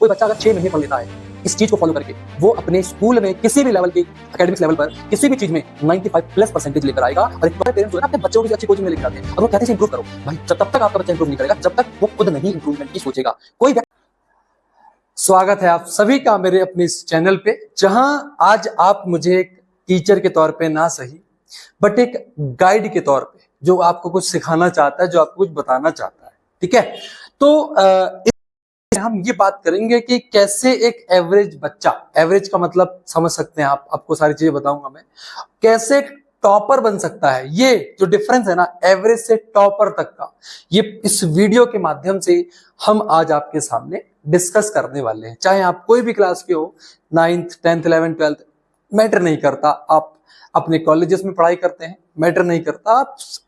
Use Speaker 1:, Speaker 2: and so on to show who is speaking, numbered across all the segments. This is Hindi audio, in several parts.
Speaker 1: कोई बच्चा अगर 6 महीने पढ़ लेता है इस चीज को फॉलो करके, वो अपने स्कूल में किसी भी लेवल की एकेडमिक्स लेवल पर किसी भी चीज में 95+ % लेकर आएगा। और एक पेरेंट्स जो है ना अपने बच्चों को अच्छी कोचिंग में लेकर आते हैं और वो कहते हैं इंप्रूव करो। भाई तब तक आपका बच्चा इंप्रूव नहीं करेगा जब तक वो खुद नहीं इंप्रूवमेंट की सोचेगा। कोई स्वागत है आप सभी का मेरे अपने इस चैनल पे, जहां आज आप मुझे एक टीचर के तौर पे ना सही बट एक गाइड के तौर पे जो आपको कुछ सिखाना चाहता है, जो आपको कुछ बताना चाहता है। ठीक है, तो हम ये बात करेंगे कि कैसे एक एवरेज बच्चा, एवरेज का मतलब समझ सकते हैं आप, आपको सारी चीजें बताऊंगा मैं, कैसे टॉपर बन सकता है। ये जो डिफरेंस है ना एवरेज से टॉपर तक का, ये इस वीडियो के माध्यम से हम आज आपके सामने डिस्कस करने वाले हैं। चाहे आप कोई भी क्लास के हो, 9th 10th 11th 12th matter नहीं करता, आप अपने कॉलेजेस में पढ़ाई करते हैं मैटर नहीं करता,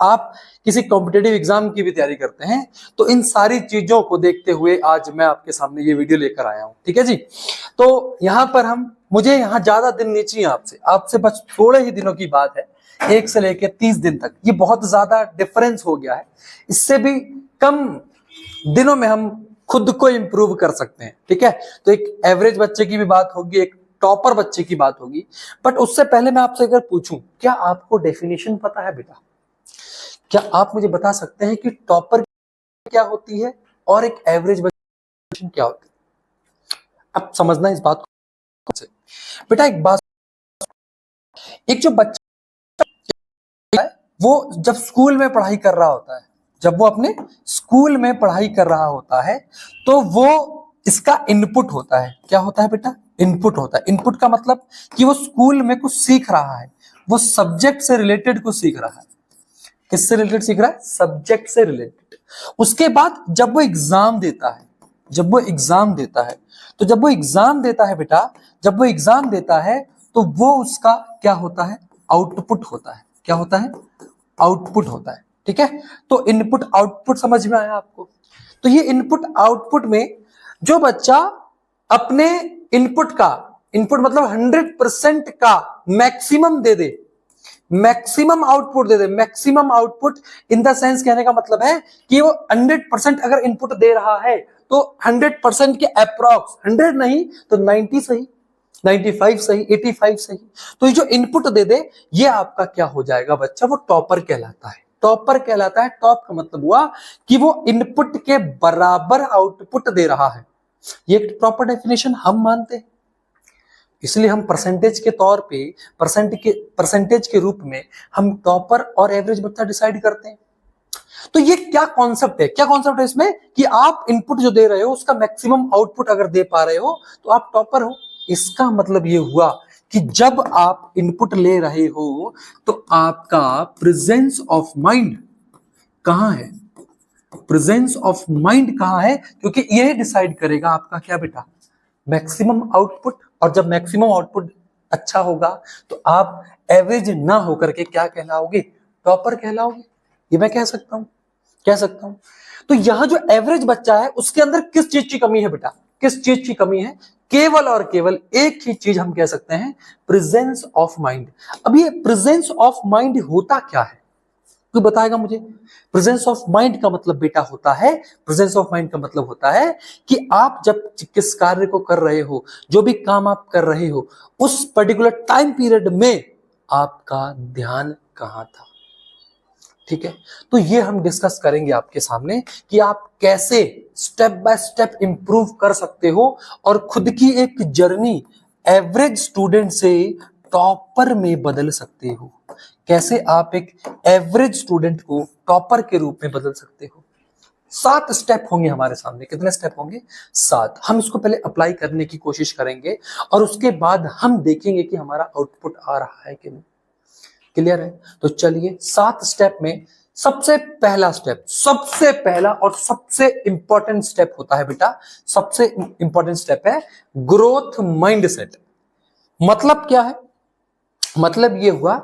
Speaker 1: आप किसी कॉम्पिटिटिव एग्जाम की भी तैयारी करते हैं, तो इन सारी चीजों को देखते हुए आज मैं आपके सामने ये वीडियो लेकर आया हूं। ठीक है जी, तो यहाँ पर मुझे यहाँ ज्यादा दिन नहीं चाहिए आपसे बस थोड़े ही दिनों की बात है, 1 से लेकर 30 दिन तक। ये बहुत ज्यादा डिफरेंस हो गया है, इससे भी कम दिनों में हम खुद को इंप्रूव कर सकते हैं। ठीक है, तो एक एवरेज बच्चे की भी बात होगी, एक टॉपर बच्चे की बात होगी, बट उससे पहले मैं आपसे अगर पूछूं, क्या आपको डेफिनेशन पता है बेटा? क्या आप मुझे बता सकते हैं कि टॉपर क्या होती है और एक एवरेज बच्चे क्या होती है? अब समझना इस बात को बेटा। एक बात, एक जो बच्चा है वो जब स्कूल में पढ़ाई कर रहा होता है, जब वो अपने स्कूल में पढ़ाई कर रहा होता है, तो वो इसका इनपुट होता है। क्या होता है बेटा? इनपुट होता है। इनपुट का मतलब कि वो स्कूल में कुछ सीख रहा है, वो सब्जेक्ट से रिलेटेड कुछ सीख रहा है। किससे रिलेटेड सीख रहा है? सब्जेक्ट से रिलेटेड। उसके बाद जब वो एग्जाम देता है, तो जब वो एग्जाम देता है बेटा, जब वो एग्जाम देता है तो वो उसका क्या होता है? आउटपुट होता है। क्या होता है? आउटपुट होता है। ठीक है, तो इनपुट आउटपुट समझ में आया आपको? तो ये इनपुट आउटपुट में जो बच्चा अपने इनपुट मतलब 100% का maximum they they, maximum output they they, maximum output in the sense कहने का मतलब है कि वो 100% अगर इनपुट दे रहा है तो 100% के अप्रॉक्स, 100 नहीं तो 90 सही, 95 सही, 85 सही, तो ये जो इनपुट दे दे ये आपका क्या हो जाएगा बच्चा? वो टॉपर कहलाता है। टॉपर कहलाता है। टॉप का मतलब हुआ कि वो इनपुट के बराबर आउटपुट दे रहा है। ये एक प्रॉपर डेफिनेशन हम मानते हैं, इसलिए हम परसेंटेज के तौर पे, परसेंटेज के रूप में हम टॉपर और एवरेज बच्चा डिसाइड करते हैं। तो ये क्या कॉन्सेप्ट है? क्या कॉन्सेप्ट है इसमें कि आप इनपुट जो दे रहे हो उसका मैक्सिमम आउटपुट अगर दे पा रहे हो तो आप टॉपर हो। इसका मतलब ये हुआ कि जब आप इनपुट ले रहे हो तो आपका प्रेजेंस ऑफ माइंड कहां है? प्रेजेंस ऑफ माइंड कहां है? क्योंकि यह डिसाइड करेगा आपका क्या बेटा? Maximum output. और जब मैक्सिमम आउटपुट अच्छा होगा तो आप एवरेज ना होकर के क्या कहलाओगे? टॉपर कहलाओगे। ये मैं कह सकता हूं। तो यहां जो एवरेज बच्चा है उसके अंदर किस चीज की कमी है बेटा? किस चीज की कमी है? केवल और केवल एक ही चीज हम कह सकते हैं, प्रेजेंस ऑफ माइंड। अब ये प्रेजेंस ऑफ माइंड होता क्या है? कोई बताएगा मुझे? प्रेजेंस ऑफ माइंड का मतलब बेटा होता है, प्रेजेंस ऑफ माइंड का मतलब होता है कि आप जब किस कार्य को कर रहे हो, जो भी काम आप कर रहे हो, उस पर्टिकुलर टाइम पीरियड में आपका ध्यान कहां था। ठीक है, तो ये हम डिस्कस करेंगे आपके सामने कि आप कैसे स्टेप बाय स्टेप इंप्रूव कर सकते हो और खुद की एक जर्नी एवरेज स्टूडेंट से टॉपर में बदल सकते हो। कैसे आप एक एवरेज स्टूडेंट को टॉपर के रूप में बदल सकते हो। 7 स्टेप होंगे हमारे सामने। कितने स्टेप होंगे? 7। हम इसको पहले अप्लाई करने की कोशिश करेंगे और उसके बाद हम देखेंगे कि हमारा आउटपुट आ रहा है कि नहीं। क्लियर है? तो चलिए 7 स्टेप में सबसे पहला स्टेप, सबसे पहला और सबसे इंपॉर्टेंट स्टेप होता है बेटा, सबसे इंपॉर्टेंट स्टेप है ग्रोथ माइंडसेट। मतलब क्या है? मतलब ये हुआ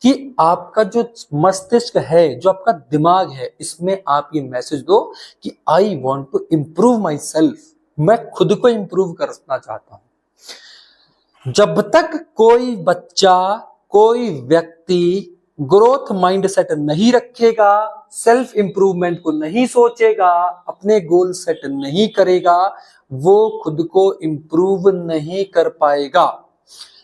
Speaker 1: कि आपका जो मस्तिष्क है, जो आपका दिमाग है, इसमें आप ये मैसेज दो कि I want to improve my myself खुद को इंप्रूव करना चाहता हूं। जब तक कोई बच्चा, कोई व्यक्ति ग्रोथ माइंडसेट नहीं रखेगा, सेल्फ इंप्रूवमेंट को नहीं सोचेगा, अपने गोल सेट नहीं करेगा, वो खुद को इंप्रूव नहीं कर पाएगा।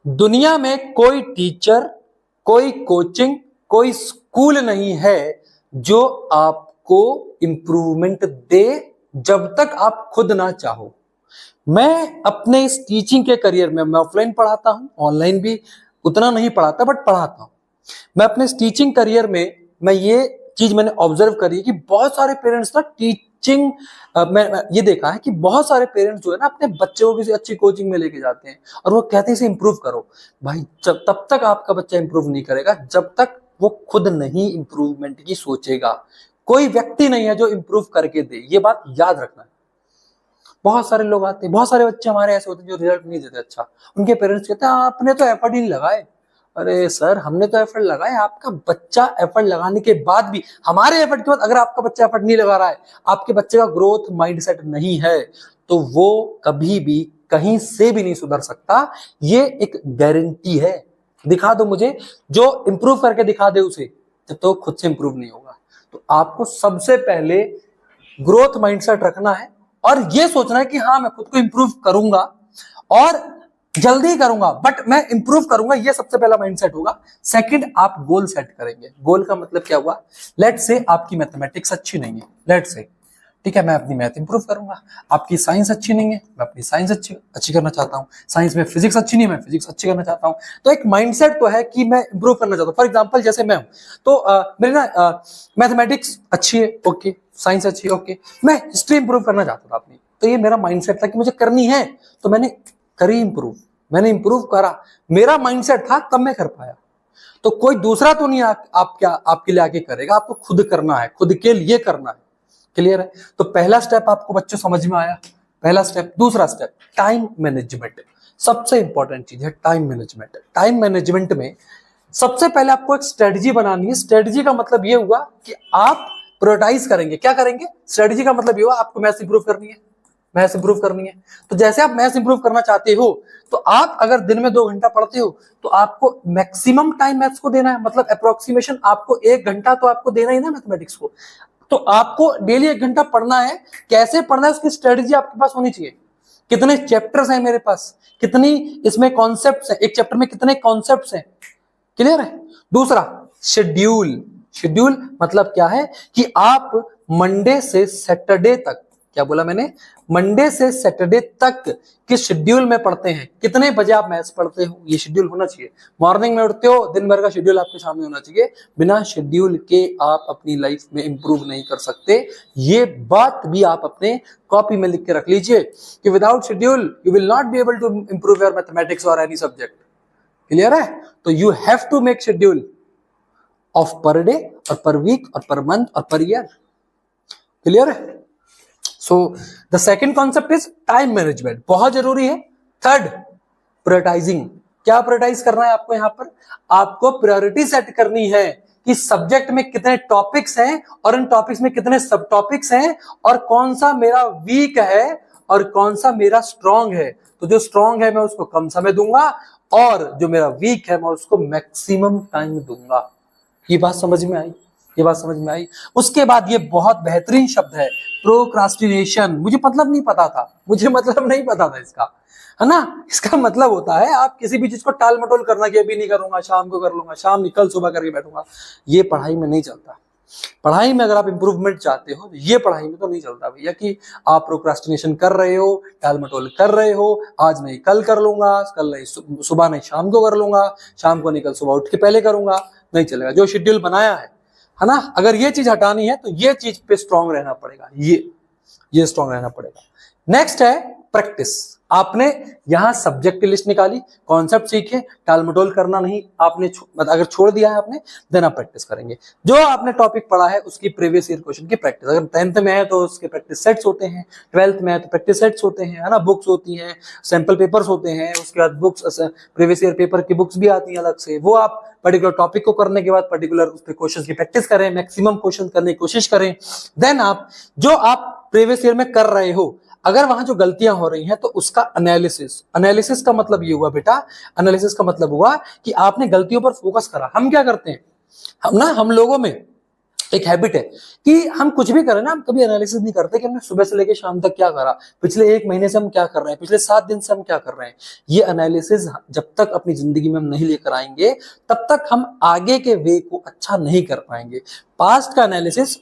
Speaker 1: दुनिया में कोई टीचर, कोई कोचिंग, कोई स्कूल नहीं है जो आपको इंप्रूवमेंट दे जब तक आप खुद ना चाहो। मैं अपने इस टीचिंग के करियर में, मैं ऑफलाइन पढ़ाता हूं, ऑनलाइन भी उतना नहीं पढ़ाता बट पढ़ाता हूं। मैं अपने इस टीचिंग करियर में मैं ये चीज मैंने ऑब्जर्व करी कि बहुत सारे पेरेंट्स ना टीचिंग मैं ये देखा है कि बहुत सारे पेरेंट्स जो है ना अपने बच्चों को किसी अच्छी कोचिंग में लेके जाते हैं और वो कहते हैं इसे इंप्रूव करो। भाई जब तब तक आपका बच्चा इंप्रूव नहीं करेगा जब तक वो खुद नहीं इंप्रूवमेंट की सोचेगा। कोई व्यक्ति नहीं है जो इंप्रूव करके दे, ये बात याद रखना है। बहुत सारे लोग आते हैं, बहुत सारे बच्चे हमारे ऐसे होते हैं जो रिजल्ट नहीं देते अच्छा, उनके पेरेंट्स कहते हैं आपने तो एफर्ट ही नहीं लगाए। अरे सर हमने तो एफर्ट लगाए, आपका बच्चा एफर्ट लगाने के बाद भी, हमारे एफर्ट के बाद अगर आपका बच्चा एफर्ट नहीं लगा रहा है, आपके बच्चे का ग्रोथ माइंडसेट नहीं है, तो वो कभी भी कहीं से भी नहीं सुधर सकता। ये एक गारंटी है। दिखा दो मुझे जो इंप्रूव करके दिखा दे उसे, जब तो खुद से इंप्रूव नहीं होगा। तो आपको सबसे पहले ग्रोथ माइंडसेट रखना है और ये सोचना है कि हाँ मैं खुद को इंप्रूव करूंगा और जल्दी करूंगा, बट मैं इंप्रूव करूंगा, ये सबसे पहला माइंडसेट होगा। सेकंड, आप गोल सेट करेंगे। गोल का मतलब क्या हुआ? लेट से आपकी मैथमेटिक्स अच्छी नहीं है, लेट से, ठीक है, मैं अपनी मैथ इंप्रूव करूंगा। आपकी साइंस अच्छी नहीं है, मैं अपनी साइंस अच्छी करना चाहता हूं। साइंस में फिजिक्स अच्छी नहीं है, मैं फिजिक्स अच्छी करना चाहता हूं। तो एक माइंडसेट तो है कि मैं इंप्रूव करना चाहता हूं। फॉर एग्जांपल जैसे मैं हूं तो मेरी ना मैथमेटिक्स अच्छी है, ओके, साइंस अच्छी है, ओके, मैं हिस्ट्री इंप्रूव करना चाहता था अपनी, तो ये मेरा माइंडसेट था कि मुझे करनी है, तो मैंने करी इंप्रूव, मैंने इंप्रूव करा, मेरा माइंडसेट था तब मैं कर पाया। तो कोई दूसरा तो नहीं आपके लिए आके करेगा, आपको खुद करना है, खुद के लिए करना है। क्लियर है? तो पहला स्टेप आपको बच्चों समझ में आया, पहला स्टेप। दूसरा स्टेप टाइम मैनेजमेंट, सबसे इंपॉर्टेंट चीज है टाइम मैनेजमेंट। टाइम मैनेजमेंट में सबसे पहले आपको एक स्ट्रेटजी बनानी है। स्ट्रेटजी का मतलब ये हुआ कि आप प्रायोरिटाइज करेंगे। क्या करेंगे? स्ट्रेटजी का मतलब ये हुआ आपको मैथ्स इंप्रूव करनी है, मैथ्स इंप्रूव करनी है। तो जैसे आप मैथ्स इंप्रूव करना चाहते हो, तो आप अगर दिन में 2 घंटा पढ़ते हो तो आपको मैक्सिमम टाइम मैथ्स को देना है, मतलब अप्रोक्सीमेशन आपको 1 घंटा तो आपको देना ही ना मैथमेटिक्स को। तो आपको डेली 1 घंटा पढ़ना है। कैसे पढ़ना है उसकी स्ट्रेटजी आपके पास होनी चाहिए। कितने चैप्टर्स हैं मेरे पास, कितनी इसमें कॉन्सेप्ट्स हैं, एक चैप्टर में कितने कॉन्सेप्ट्स हैं। क्लियर है? दूसरा शेड्यूल। शेड्यूल मतलब क्या है कि आप मंडे से सैटरडे तक, क्या बोला मैंने, मंडे से सैटरडे तक किस शेड्यूल में पढ़ते हैं, कितने बजे आप मैथ्स पढ़ते हो, ये शेड्यूल होना चाहिए। मॉर्निंग में उठते हो, दिन भर का शेड्यूल आपके सामने होना चाहिए। बिना शेड्यूल के आप अपनी लाइफ में इंप्रूव नहीं कर सकते। ये बात भी आप अपने कॉपी में लिख के रख लीजिए कि without schedule you will not be able to improve your mathematics और एनी सब्जेक्ट। क्लियर है? तो you have to make schedule of per day और पर वीक और पर मंथ और पर ईयर। क्लियर है? So the second concept is time management, बहुत जरूरी है। Third, prioritising. क्या प्रायोरिटाइज करना है आपको? यहां पर आपको प्रायोरिटी सेट करनी है कि सब्जेक्ट में कितने टॉपिक्स हैं और इन टॉपिक्स में कितने सब टॉपिक्स हैं और कौन सा मेरा वीक है और कौन सा मेरा स्ट्रांग है। तो जो स्ट्रांग है मैं उसको कम समय दूंगा और जो मेरा वीक है मैं उसको मैक्सिमम टाइम दूंगा। ये बात समझ में आई? ये बात समझ में आई? उसके बाद ये बहुत बेहतरीन शब्द है प्रोक्रास्टिनेशन। मुझे मतलब नहीं पता था, मुझे मतलब नहीं पता था इसका, है ना। इसका मतलब होता है आप किसी भी चीज को टाल मटोल करना कि अभी नहीं करूंगा, शाम को कर लूंगा, शाम नहीं कल सुबह करके बैठूंगा। ये पढ़ाई में नहीं चलता। पढ़ाई में अगर आप इंप्रूवमेंट चाहते हो, ये पढ़ाई में तो नहीं चलता भैया कि आप प्रोक्रास्टिनेशन कर रहे हो, टाल मटोल कर रहे हो, आज नहीं कल कर लूंगा, कल नहीं सुबह नहीं शाम को कर लूंगा, शाम को नहीं कल सुबह उठ के पहले करूंगा। नहीं चलेगा। जो शेड्यूल बनाया है ना, अगर ये चीज हटानी है तो ये चीज पे स्ट्रांग रहना पड़ेगा, ये स्ट्रांग रहना पड़ेगा। नेक्स्ट है प्रैक्टिस। आपने यहां सब्जेक्ट की लिस्ट निकाली, कॉन्सेप्ट सीखे, टालमटोल करना नहीं आपने अगर छोड़ दिया है आपने, देन आप प्रैक्टिस करेंगे। जो आपने टॉपिक पढ़ा है उसकी प्रीवियस ईयर क्वेश्चन की प्रैक्टिस। अगर 10th में है तो उसके प्रैक्टिस सेट्स होते हैं, 12th में है तो प्रैक्टिस सेट्स होते हैं, है ना, बुक्स होती हैं, सैंपल पेपर्स होते हैं, उसके बाद बुक्स प्रीवियस ईयर पेपर की बुक्स भी आती हैं अलग से। वो आप पर्टिकुलर टॉपिक को करने के बाद पर्टिकुलर उस पे क्वेश्चंस की प्रैक्टिस करें, मैक्सिमम क्वेश्चन करने की कोशिश करें। देन आप जो आप प्रीवियस ईयर में कर रहे हो, अगर वहां जो गलतियां हो रही हैं तो उसका एनालिसिस का मतलब ये हुआ बेटा, एनालिसिस का मतलब हुआ कि आपने गलतियों पर फोकस करा। हम क्या करते हैं, हम लोगों में एक हैबिट है कि हम कुछ भी करें ना, हम कभी एनालिसिस नहीं करते कि हमने सुबह से लेकर शाम तक क्या करा, पिछले 1 महीने से हम क्या कर रहे हैं, पिछले 7 दिन से हम क्या कर रहे हैं। ये एनालिसिस जब तक अपनी जिंदगी में हम नहीं लेकर आएंगे तब तक हम आगे के वे को अच्छा नहीं कर पाएंगे। पास्ट का एनालिसिस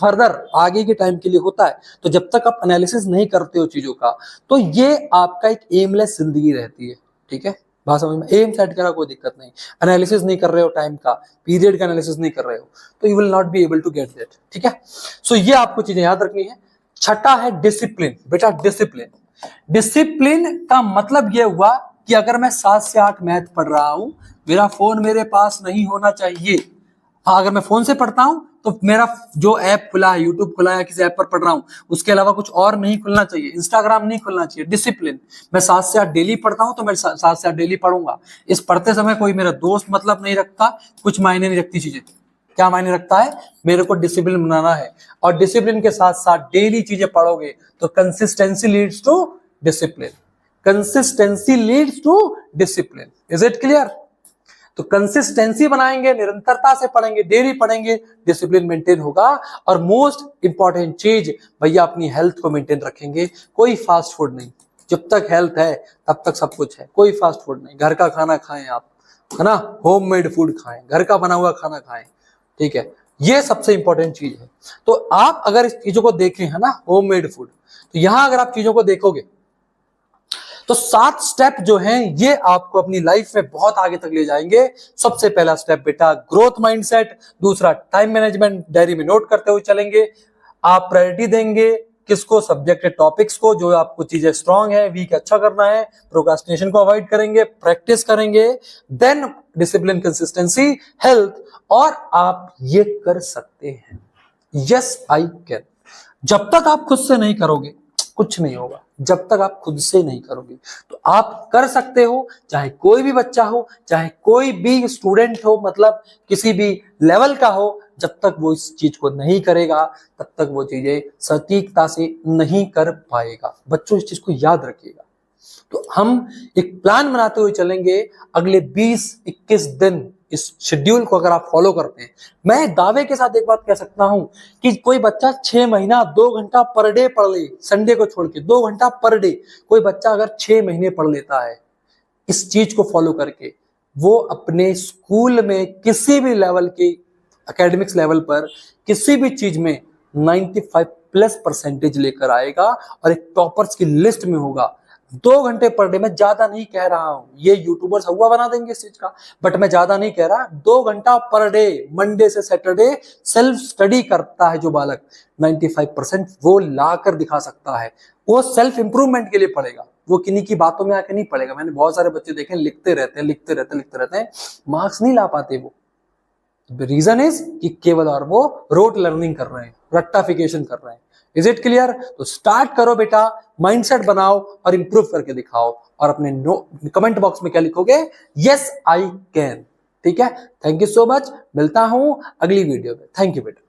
Speaker 1: फर्दर आगे के टाइम के लिए होता है, तो जब तक आप एनालिसिस नहीं करते हो चीजों का तो ये आपका एक एमलेस जिंदगी रहती है। ठीक है, बात समझ में? एम सेट करा कोई दिक्कत नहीं, एनालिसिस नहीं कर रहे हो टाइम का, पीरियड का एनालिसिस नहीं कर रहे हो तो you will not be able to get that. ठीक है, सो ये आपको चीजें याद रखनी है। छठा है डिसिप्लिन। बेटा डिसिप्लिन, डिसिप्लिन का मतलब ये हुआ कि अगर मैं 7 से 8 मैथ पढ़ रहा हूं, मेरा फोन मेरे पास नहीं होना चाहिए। हाँ, अगर मैं फोन से पढ़ता हूं तो मेरा जो ऐप खुला है, यूट्यूब खुला है, किसी ऐप पर पढ़ रहा हूं, उसके अलावा कुछ और नहीं खुलना चाहिए, इंस्टाग्राम नहीं खुलना चाहिए। डिसिप्लिन, मैं 7 से 8 डेली पढ़ता हूं तो मैं 7 से 8 डेली पढ़ूंगा। इस पढ़ते समय कोई मेरा दोस्त मतलब नहीं रखता, कुछ मायने नहीं रखती चीजें। क्या मायने रखता है? मेरे को डिसिप्लिन बनाना है, और डिसिप्लिन के साथ साथ डेली चीजें पढ़ोगे तो consistency leads to discipline. Consistency leads to discipline. Is it clear? तो कंसिस्टेंसी बनाएंगे, निरंतरता से पढ़ेंगे, डेली पढ़ेंगे, डिसिप्लिन मेंटेन होगा। और मोस्ट इंपॉर्टेंट चीज भैया, अपनी हेल्थ को मेंटेन रखेंगे। कोई फास्ट फूड नहीं, जब तक हेल्थ है तब तक सब कुछ है। कोई फास्ट फूड नहीं, घर का खाना खाएं आप, है ना, होममेड फूड खाएं, घर का बना हुआ खाना खाएं। ठीक है, ये सबसे इंपॉर्टेंट चीज है। तो आप अगर इस चीजों को देखें, है ना, होममेड फूड, तो यहां अगर आप चीजों को देखोगे तो 7 स्टेप जो हैं ये आपको अपनी लाइफ में बहुत आगे तक ले जाएंगे। सबसे पहला स्टेप बेटा ग्रोथ माइंडसेट, दूसरा टाइम मैनेजमेंट, डायरी में नोट करते हुए चलेंगे। आप प्रायोरिटी देंगे किसको? सब्जेक्ट टॉपिक्स को, जो आपको चीजें स्ट्रांग है, वीक अच्छा करना है, प्रोक्रास्टिनेशन को अवॉइड करेंगे, प्रैक्टिस करेंगे, देन डिसिप्लिन, कंसिस्टेंसी, हेल्थ, और आप ये कर सकते हैं। Yes I can. जब तक आप खुद से नहीं करोगे कुछ नहीं होगा। जब तक आप खुद से नहीं करोगे तो आप कर सकते हो, चाहे कोई भी बच्चा हो, चाहे कोई भी स्टूडेंट हो, मतलब किसी भी लेवल का हो, जब तक वो इस चीज को नहीं करेगा तब तक वो चीजें सटीकता से नहीं कर पाएगा। बच्चों इस चीज को याद रखिएगा। तो हम एक प्लान बनाते हुए चलेंगे। अगले 20-21 दिन इस शेड्यूल को अगर आप फॉलो करते हैं, मैं दावे के साथ एक बात कह सकता हूं कि कोई बच्चा 6 महीना 2 घंटा पर डे पढ़ ले, संडे को छोड़ के 2 घंटा पर डे, कोई बच्चा अगर 6 महीने पढ़ लेता है इस चीज को फॉलो करके, वो अपने स्कूल में किसी भी लेवल के एकेडमिक्स लेवल पर किसी भी चीज में 95+ % लेकर आएगा और एक टॉपर्स की लिस्ट में होगा। 2 घंटे पर डे, मैं ज्यादा नहीं कह रहा हूं, ये यूट्यूबर्स हुआ बना देंगे इस चीज का, बट मैं ज्यादा नहीं कह रहा। 2 घंटा पर डे मंडे से सैटरडे सेल्फ स्टडी करता है जो बालक, 95% वो ला कर दिखा सकता है। वो सेल्फ इंप्रूवमेंट के लिए पढ़ेगा, वो किन्हीं की बातों में आके नहीं पढ़ेगा। मैंने बहुत सारे बच्चे देखे लिखते रहते हैं, मार्क्स नहीं ला पाते। वो रीजन इज कि केवल और वो रोट लर्निंग कर रहे हैं, रट्टाफिकेशन कर रहे हैं। Is it clear? तो स्टार्ट करो बेटा, माइंडसेट बनाओ और इंप्रूव करके दिखाओ। और अपने कमेंट बॉक्स में क्या लिखोगे? Yes I can. ठीक है, थैंक यू सो मच, मिलता हूं अगली वीडियो में। थैंक यू बेटा।